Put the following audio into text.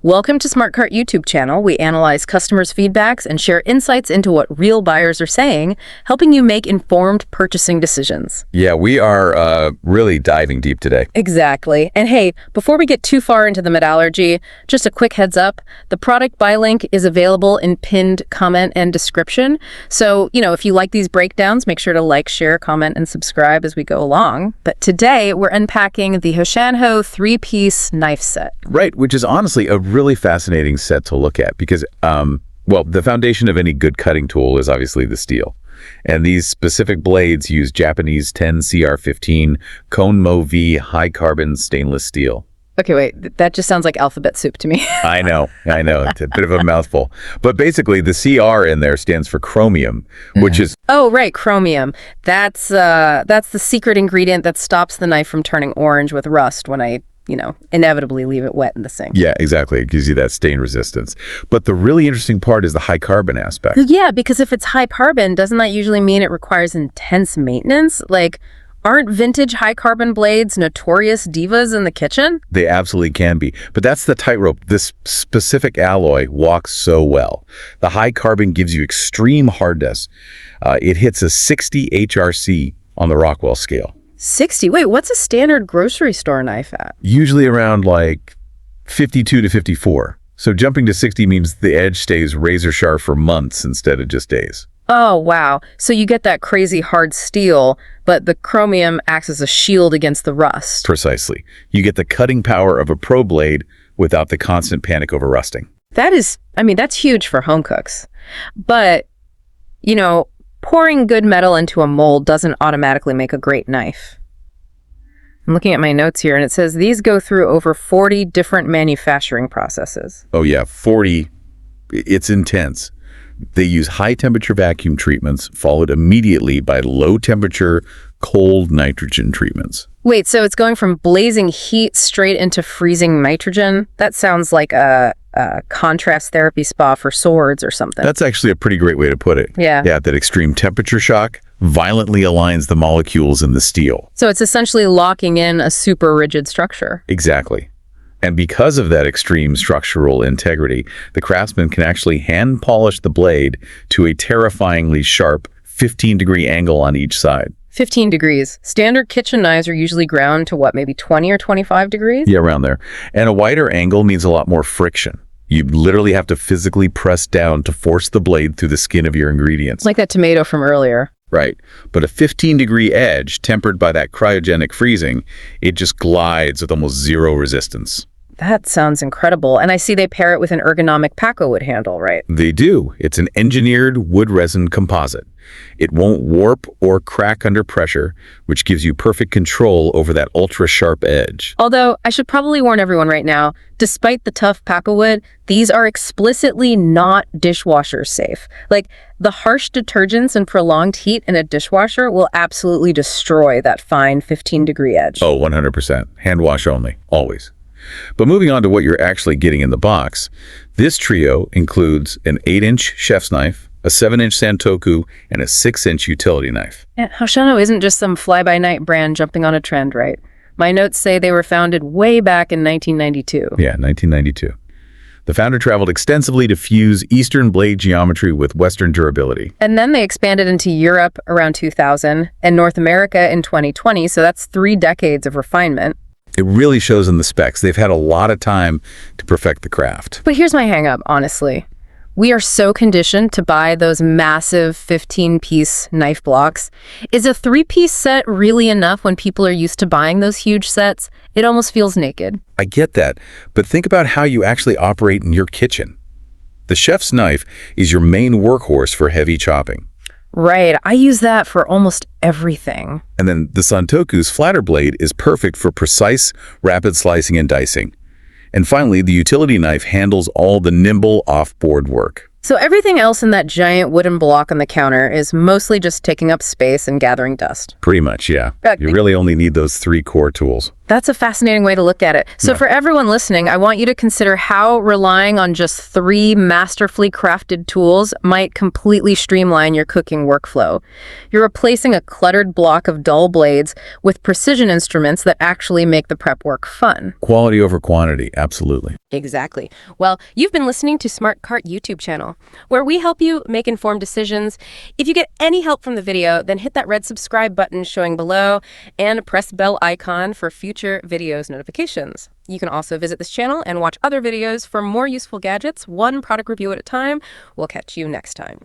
Welcome to SmartCart YouTube channel. We analyze customers' feedbacks and share insights into what real buyers are saying, helping you make informed purchasing decisions. Yeah, we are really diving deep today. Exactly. And hey, before we get too far into the metallurgy, just a quick heads up, the product buy link is available in pinned comment and description. So, if you like these breakdowns, make sure to like, share, comment, and subscribe as we go along. But today, we're unpacking the HOSHANHO 3-piece knife set. Right, which is honestly a really fascinating set to look at because, the foundation of any good cutting tool is obviously the steel. And these specific blades use Japanese 10CR15 Cone Mo V high carbon stainless steel. Okay, wait, that just sounds like alphabet soup to me. I know. It's a bit of a mouthful. But basically, the CR in there stands for chromium, which is... Oh, right, chromium. That's the secret ingredient that stops the knife from turning orange with rust when I inevitably leave it wet in the sink. Yeah, exactly. It gives you that stain resistance. But the really interesting part is the high carbon aspect. Yeah, because if it's high carbon, doesn't that usually mean it requires intense maintenance? Like, aren't vintage high carbon blades notorious divas in the kitchen? They absolutely can be. But that's the tightrope this specific alloy walks so well. The high carbon gives you extreme hardness. It hits a 60 HRC on the Rockwell scale. 60? Wait, what's a standard grocery store knife at? Usually around like 52 to 54. So jumping to 60 means the edge stays razor sharp for months instead of just days. Oh, wow. So you get that crazy hard steel, but the chromium acts as a shield against the rust. Precisely. You get the cutting power of a pro blade without the constant panic over rusting. That's huge for home cooks. But, pouring good metal into a mold doesn't automatically make a great knife. I'm looking at my notes here, and it says these go through over 40 different manufacturing processes. Oh, yeah, 40. It's intense. They use high-temperature vacuum treatments, followed immediately by low-temperature, cold nitrogen treatments. Wait, so it's going from blazing heat straight into freezing nitrogen? That sounds like a contrast therapy spa for swords or something. That's actually a pretty great way to put it. Yeah. Yeah, that extreme temperature shock violently aligns the molecules in the steel. So it's essentially locking in a super rigid structure. Exactly. And because of that extreme structural integrity, the craftsman can actually hand polish the blade to a terrifyingly sharp 15-degree angle on each side. 15 degrees. Standard kitchen knives are usually ground to maybe 20 or 25 degrees? Yeah, around there. And a wider angle means a lot more friction. You literally have to physically press down to force the blade through the skin of your ingredients. Like that tomato from earlier. Right. But a 15-degree edge, tempered by that cryogenic freezing, it just glides with almost zero resistance. That sounds incredible. And I see they pair it with an ergonomic Paco wood handle, right? They do. It's an engineered wood resin composite. It won't warp or crack under pressure, which gives you perfect control over that ultra-sharp edge. Although, I should probably warn everyone right now, despite the tough Paco wood, these are explicitly not dishwasher safe. Like, the harsh detergents and prolonged heat in a dishwasher will absolutely destroy that fine 15-degree edge. Oh, 100%. Hand wash only. Always. But moving on to what you're actually getting in the box, this trio includes an 8-inch chef's knife, a 7-inch Santoku, and a 6-inch utility knife. And HOSHANHO isn't just some fly-by-night brand jumping on a trend, right? My notes say they were founded way back in 1992. Yeah, 1992. The founder traveled extensively to fuse Eastern blade geometry with Western durability. And then they expanded into Europe around 2000 and North America in 2020, so that's 3 decades of refinement. It really shows in the specs. They've had a lot of time to perfect the craft. But here's my hang-up, honestly. We are so conditioned to buy those massive 15-piece knife blocks. Is a 3-piece set really enough when people are used to buying those huge sets? It almost feels naked. I get that, but think about how you actually operate in your kitchen. The chef's knife is your main workhorse for heavy chopping. Right, I use that for almost everything. And then the Santoku's flatter blade is perfect for precise, rapid slicing and dicing. And finally, the utility knife handles all the nimble off-board work. So everything else in that giant wooden block on the counter is mostly just taking up space and gathering dust. Pretty much, yeah. You really only need those 3 core tools. That's a fascinating way to look at it. So for everyone listening, I want you to consider how relying on just 3 masterfully crafted tools might completely streamline your cooking workflow. You're replacing a cluttered block of dull blades with precision instruments that actually make the prep work fun. Quality over quantity, absolutely. Exactly. Well, you've been listening to SmartCart YouTube channel, where we help you make informed decisions. If you get any help from the video, then hit that red subscribe button showing below and press bell icon for future videos notifications. You can also visit this channel and watch other videos for more useful gadgets, one product review at a time. We'll catch you next time.